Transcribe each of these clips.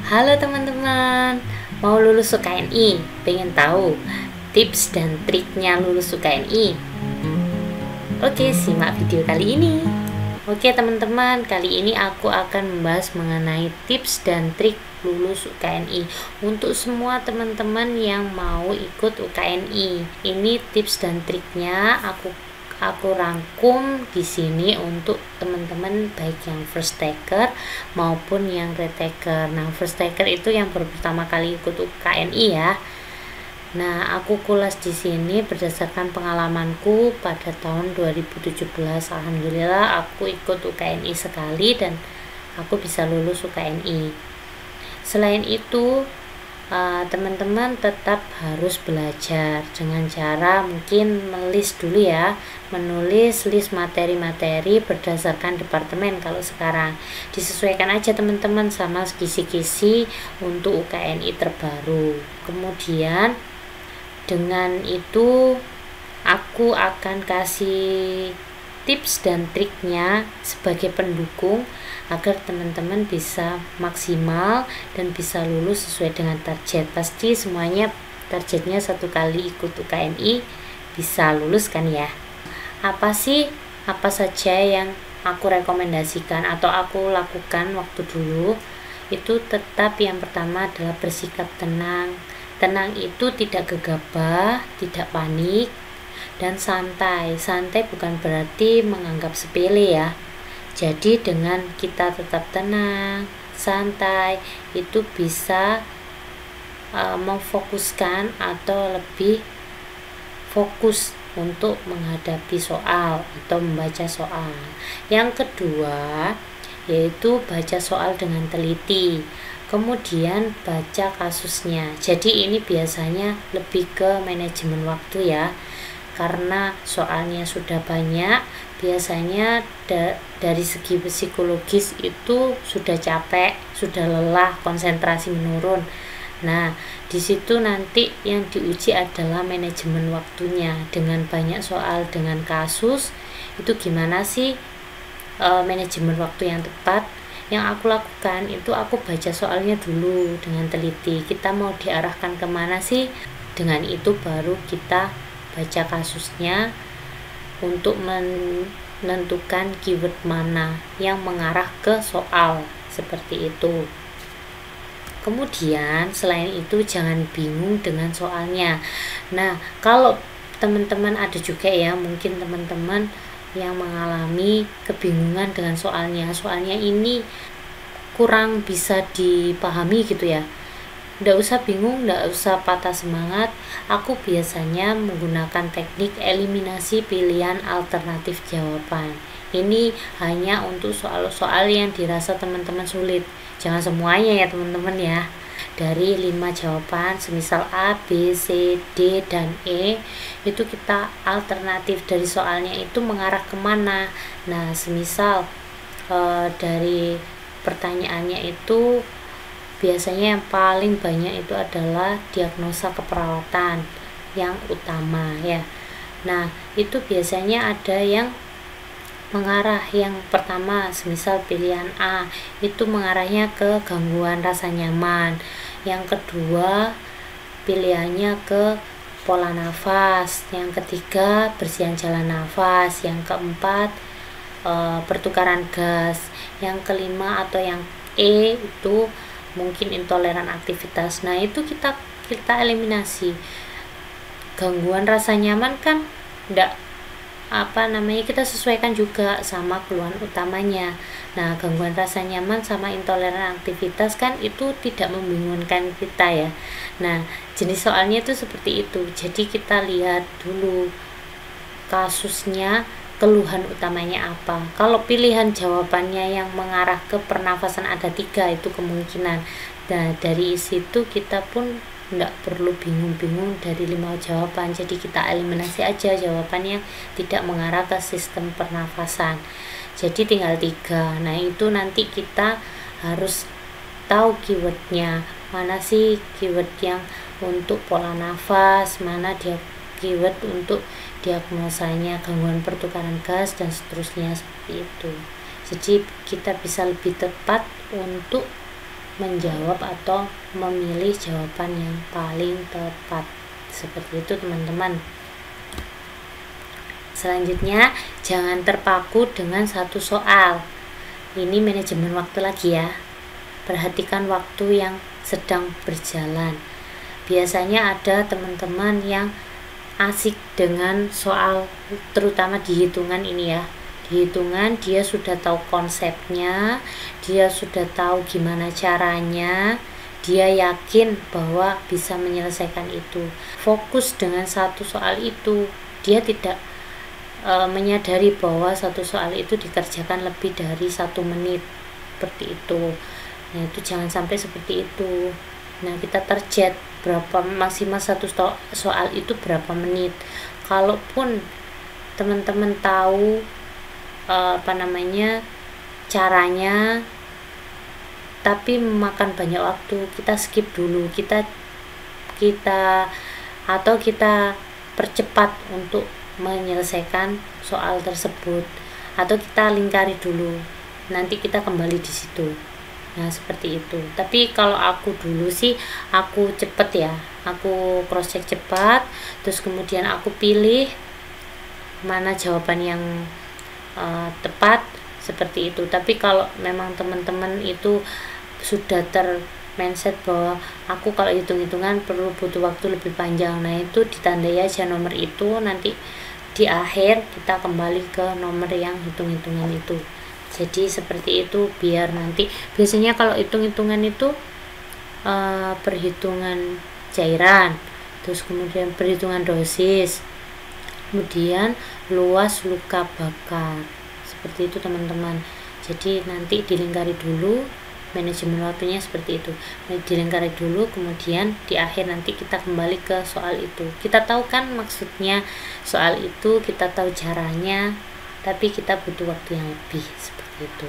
Halo teman-teman, mau lulus UKNI? Pengen tahu tips dan triknya lulus UKNI? Oke, simak video kali ini. Oke teman-teman, kali ini aku akan membahas mengenai tips dan trik lulus UKNI untuk semua teman-teman yang mau ikut UKNI. Ini tips dan triknya aku rangkum di sini untuk teman-teman baik yang first taker maupun yang retaker. Nah, first taker itu yang baru pertama kali ikut UKNI ya. Nah, aku kulas di sini berdasarkan pengalamanku pada tahun 2017. Alhamdulillah aku ikut UKNI sekali dan aku bisa lulus UKNI. Selain itu, teman-teman tetap harus belajar dengan cara mungkin menulis dulu ya, menulis list materi-materi berdasarkan departemen. Kalau sekarang disesuaikan aja teman-teman sama kisi-kisi untuk UKNI terbaru. Kemudian dengan itu aku akan kasih tips dan triknya sebagai pendukung agar teman-teman bisa maksimal dan bisa lulus sesuai dengan target. Pasti semuanya targetnya satu kali ikut UKNI bisa lulus kan ya. Apa saja yang aku rekomendasikan atau aku lakukan waktu dulu itu tetap yang pertama adalah bersikap tenang. Tenang itu tidak gegabah, tidak panik, dan santai. Santai bukan berarti menganggap sepele ya. Jadi dengan kita tetap tenang, santai, itu bisa memfokuskan atau lebih fokus untuk menghadapi soal atau membaca soal. Yang kedua, yaitu baca soal dengan teliti. Kemudian baca kasusnya. Jadi ini biasanya lebih ke manajemen waktu ya. Karena soalnya sudah banyak, biasanya dari segi psikologis itu sudah capek, sudah lelah, konsentrasi menurun. Nah, di situ nanti yang diuji adalah manajemen waktunya. Dengan banyak soal dengan kasus, itu gimana sih manajemen waktu yang tepat? Yang aku lakukan itu aku baca soalnya dulu dengan teliti. Kita mau diarahkan kemana sih? Dengan itu baru kita baca kasusnya untuk menentukan keyword mana yang mengarah ke soal seperti itu. Kemudian selain itu jangan bingung dengan soalnya. Nah, kalau teman-teman ada juga ya, mungkin teman-teman yang mengalami kebingungan dengan soalnya ini kurang bisa dipahami gitu ya. Nggak usah bingung, nggak usah patah semangat. Aku biasanya menggunakan teknik eliminasi pilihan alternatif jawaban. Ini hanya untuk soal-soal yang dirasa teman-teman sulit. Jangan semuanya ya teman-teman ya. Dari 5 jawaban semisal A, B, C, D, dan E, itu kita alternatif dari soalnya itu mengarah kemana. Nah, semisal dari pertanyaannya itu biasanya yang paling banyak itu adalah diagnosa keperawatan yang utama ya. Nah, itu biasanya ada yang mengarah, yang pertama semisal pilihan A itu mengarahnya ke gangguan rasa nyaman. Yang kedua pilihannya ke pola nafas. Yang ketiga bersihan jalan nafas. Yang keempat pertukaran gas. Yang kelima atau yang E itu mungkin intoleran aktivitas. Nah, itu kita eliminasi. Gangguan rasa nyaman kan kita sesuaikan juga sama keluhan utamanya. Nah, gangguan rasa nyaman sama intoleran aktivitas kan itu tidak membingungkan kita ya. Nah, jenis soalnya itu seperti itu. Jadi kita lihat dulu kasusnya, keluhan utamanya apa. Kalau pilihan jawabannya yang mengarah ke pernafasan ada 3, itu kemungkinan. Nah, dari situ kita pun tidak perlu bingung-bingung dari 5 jawaban. Jadi kita eliminasi aja jawaban yang tidak mengarah ke sistem pernafasan. Jadi tinggal 3. Nah, itu nanti kita harus tahu keywordnya. Mana sih keyword yang untuk pola nafas, mana dia keyword untuk diagnosanya gangguan pertukaran gas dan seterusnya seperti itu. Jadi kita bisa lebih tepat untuk menjawab atau memilih jawaban yang paling tepat. Seperti itu teman-teman. Selanjutnya, jangan terpaku dengan satu soal. Ini manajemen waktu lagi ya. Perhatikan waktu yang sedang berjalan. Biasanya ada teman-teman yang asik dengan soal, terutama di hitungan ini ya. Di hitungan dia sudah tahu konsepnya, dia sudah tahu gimana caranya, dia yakin bahwa bisa menyelesaikan itu. Fokus dengan satu soal itu, dia tidak menyadari bahwa satu soal itu dikerjakan lebih dari 1 menit, seperti itu. Nah itu jangan sampai seperti itu. Nah kita target berapa maksimal satu soal itu berapa menit. Kalaupun teman-teman tahu caranya, tapi memakan banyak waktu, kita skip dulu, kita percepat untuk menyelesaikan soal tersebut, atau kita lingkari dulu, nanti kita kembali di situ. Nah seperti itu. Tapi kalau aku dulu sih, aku cepet ya, aku cross check cepat, terus kemudian aku pilih mana jawaban yang tepat, seperti itu. Tapi kalau memang teman-teman itu sudah mindset bahwa aku kalau hitung-hitungan butuh waktu lebih panjang, nah itu ditandai aja nomor itu, nanti di akhir kita kembali ke nomor yang hitung-hitungan itu. Jadi seperti itu, biar nanti biasanya kalau hitung-hitungan itu perhitungan cairan, terus kemudian perhitungan dosis, kemudian luas luka bakar, seperti itu teman-teman. Jadi nanti dilingkari dulu, manajemen waktunya seperti itu, dilingkari dulu, kemudian di akhir nanti kita kembali ke soal itu. Kita tahu kan maksudnya soal itu, kita tahu caranya, tapi kita butuh waktu yang lebih, seperti itu.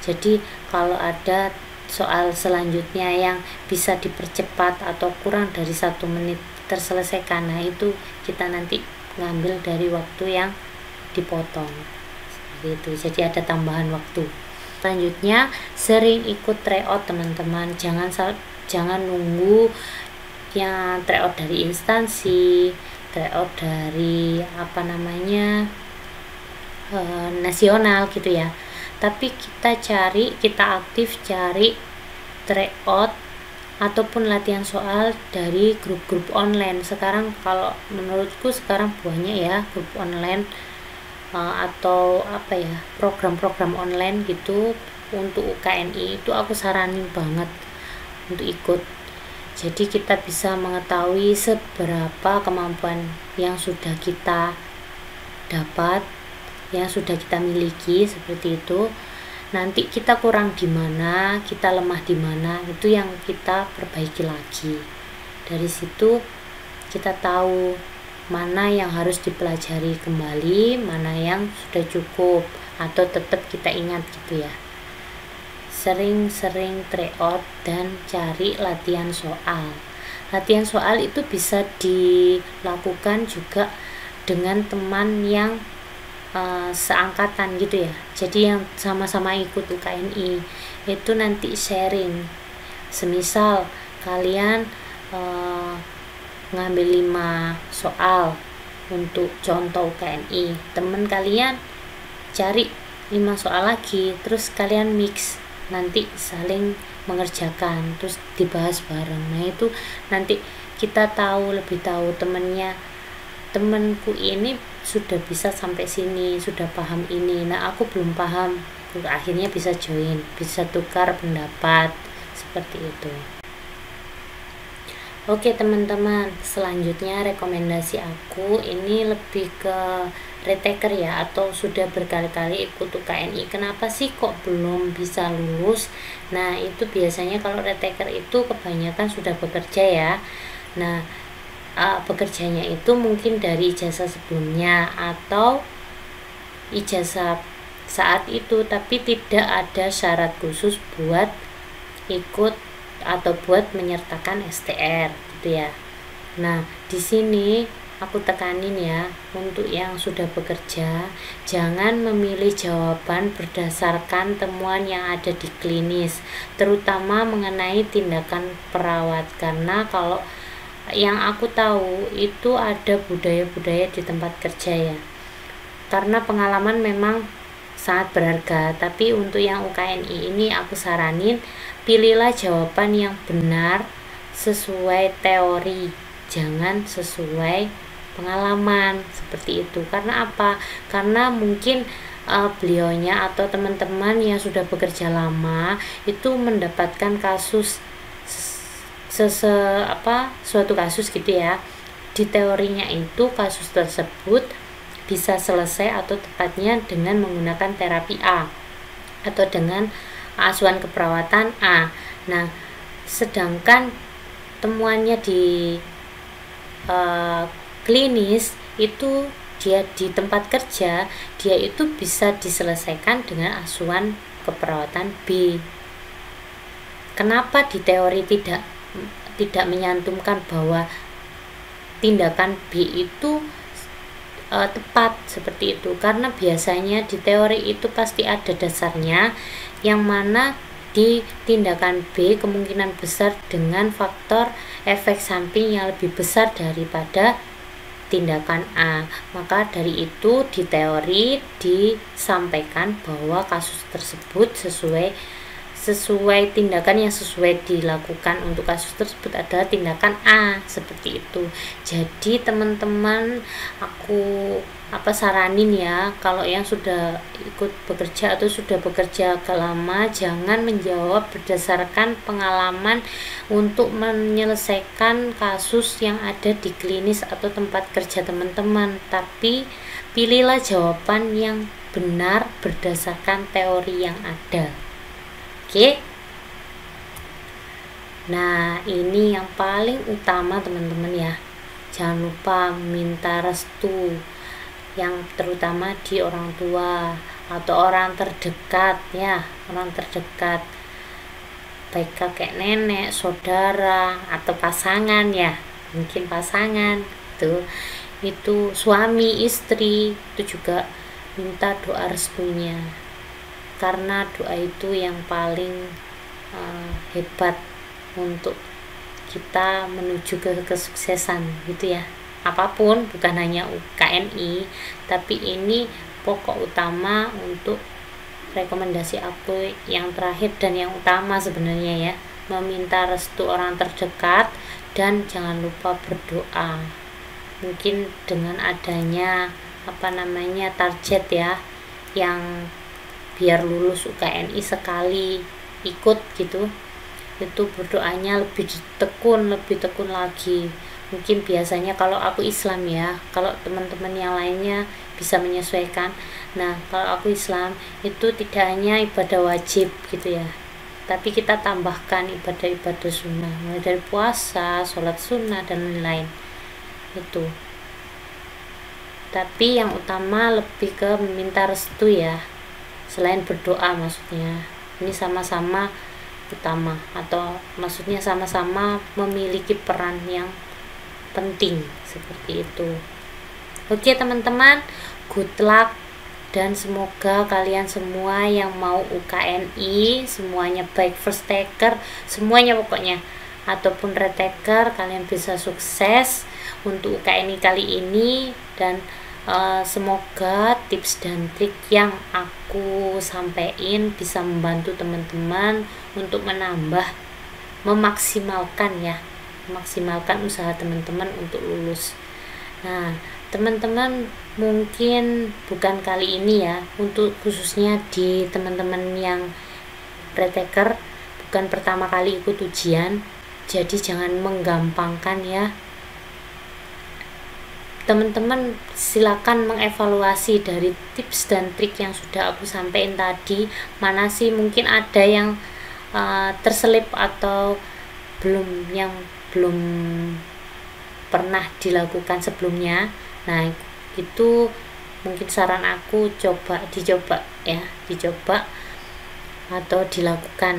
Jadi kalau ada soal selanjutnya yang bisa dipercepat atau kurang dari 1 menit terselesaikan, nah itu kita nanti ngambil dari waktu yang dipotong, seperti itu. Jadi ada tambahan waktu. Selanjutnya, sering ikut tryout teman-teman. Jangan nunggu yang tryout dari instansi, tryout dari nasional gitu ya. Tapi kita aktif cari tryout ataupun latihan soal dari grup-grup online. Sekarang kalau menurutku sekarang banyak ya grup online atau program-program online gitu untuk UKNI, itu aku saranin banget untuk ikut. Jadi kita bisa mengetahui seberapa kemampuan yang sudah kita dapat, yang sudah kita miliki, seperti itu. Nanti kita kurang di mana, kita lemah di mana, itu yang kita perbaiki lagi. Dari situ kita tahu mana yang harus dipelajari kembali, mana yang sudah cukup, atau tetap kita ingat gitu ya. Sering-sering tryout dan cari latihan soal. Latihan soal itu bisa dilakukan juga dengan teman yang seangkatan gitu ya. Jadi yang sama-sama ikut UKNI itu nanti sharing. Semisal kalian ngambil 5 soal untuk contoh UKNI, teman kalian cari 5 soal lagi, terus kalian mix, nanti saling mengerjakan, terus dibahas bareng. Nah itu nanti kita lebih tahu temanku ini sudah bisa sampai sini, sudah paham ini, nah aku belum paham, akhirnya bisa join, bisa tukar pendapat, seperti itu. Oke teman-teman, selanjutnya rekomendasi aku ini lebih ke retaker ya, atau sudah berkali-kali ikut UKNI. Kenapa sih kok belum bisa lulus? Nah itu biasanya kalau retaker itu kebanyakan sudah bekerja ya. Nah bekerjanya itu mungkin dari ijazah sebelumnya atau ijazah saat itu, tapi tidak ada syarat khusus buat ikut atau buat menyertakan STR gitu ya. Nah di sini aku tekanin ya, untuk yang sudah bekerja, jangan memilih jawaban berdasarkan temuan yang ada di klinis, terutama mengenai tindakan perawat. Karena kalau yang aku tahu itu ada budaya-budaya di tempat kerja ya, karena pengalaman memang sangat berharga. Tapi untuk yang UKNI ini aku saranin, pilihlah jawaban yang benar sesuai teori, jangan sesuai pengalaman seperti itu. Karena apa? Karena mungkin beliaunya atau teman-teman yang sudah bekerja lama itu mendapatkan kasus suatu kasus gitu ya. Di teorinya itu kasus tersebut bisa selesai atau tepatnya dengan menggunakan terapi A atau dengan asuhan keperawatan A. Nah, sedangkan temuannya di klinis itu, dia di tempat kerja dia itu bisa diselesaikan dengan asuhan keperawatan B. Kenapa di teori tidak menyantumkan bahwa tindakan B itu tepat seperti itu? Karena biasanya di teori itu pasti ada dasarnya, yang mana di tindakan B kemungkinan besar dengan faktor efek samping yang lebih besar daripada tindakan A. Maka dari itu di teori disampaikan bahwa kasus tersebut sesuai tindakan yang sesuai dilakukan untuk kasus tersebut adalah tindakan A, seperti itu. Jadi teman-teman, aku saranin ya, kalau yang sudah ikut bekerja atau sudah bekerja agak lama, jangan menjawab berdasarkan pengalaman untuk menyelesaikan kasus yang ada di klinis atau tempat kerja teman-teman, tapi pilihlah jawaban yang benar berdasarkan teori yang ada. Oke. Nah, ini yang paling utama teman-teman ya. Jangan lupa minta restu, yang terutama di orang tua atau orang terdekat ya, orang terdekat, baik kakek nenek, saudara, atau pasangan ya, mungkin pasangan itu suami istri, itu juga minta doa restunya. Karena doa itu yang paling hebat untuk kita menuju ke kesuksesan gitu ya. Apapun, bukan hanya UKNI, tapi ini pokok utama untuk rekomendasi aku yang terakhir dan yang utama sebenarnya ya, meminta restu orang terdekat dan jangan lupa berdoa. Mungkin dengan adanya target ya, yang biar lulus UKNI sekali ikut gitu, itu berdoanya lebih tekun lagi. Mungkin biasanya kalau aku Islam ya, kalau teman-teman yang lainnya bisa menyesuaikan. Nah, kalau aku Islam itu tidak hanya ibadah wajib gitu ya, tapi kita tambahkan ibadah-ibadah sunnah, mulai dari puasa, sholat sunnah dan lain-lain itu. Tapi yang utama lebih ke meminta restu ya, selain berdoa maksudnya. Ini sama-sama utama, atau maksudnya sama-sama memiliki peran yang penting seperti itu. Oke teman-teman, good luck, dan semoga kalian semua yang mau UKNI semuanya, baik first taker semuanya pokoknya ataupun retaker, kalian bisa sukses untuk UKNI kali ini. Dan semoga tips dan trik yang aku sampaikan bisa membantu teman-teman untuk memaksimalkan usaha teman-teman untuk lulus. Nah, teman-teman, mungkin bukan kali ini ya, untuk khususnya di teman-teman yang retaker, bukan pertama kali ikut ujian, jadi jangan menggampangkan ya. Teman-teman silakan mengevaluasi dari tips dan trik yang sudah aku sampaikan tadi, mana sih mungkin ada yang terselip atau belum pernah dilakukan sebelumnya. Nah, itu mungkin saran aku dicoba atau dilakukan.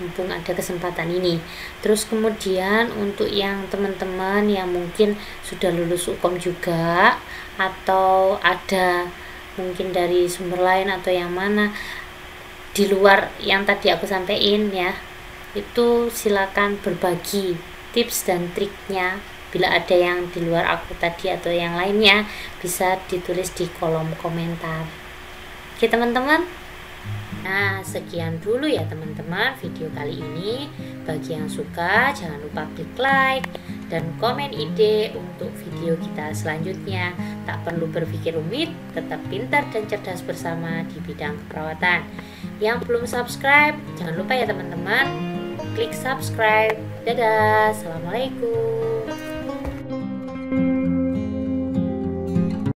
mumpung ada kesempatan ini. Terus kemudian untuk yang teman-teman yang mungkin sudah lulus Ukom juga, atau ada mungkin dari sumber lain atau yang mana di luar yang tadi aku sampaikan ya, itu silakan berbagi tips dan triknya. Bila ada yang di luar aku tadi atau yang lainnya, bisa ditulis di kolom komentar. Oke teman-teman. Nah, sekian dulu ya teman-teman video kali ini. Bagi yang suka, jangan lupa klik like dan komen ide untuk video kita selanjutnya. Tak perlu berpikir rumit, tetap pintar dan cerdas bersama di bidang keperawatan. Yang belum subscribe, jangan lupa ya teman-teman, klik subscribe. Dadah, assalamualaikum.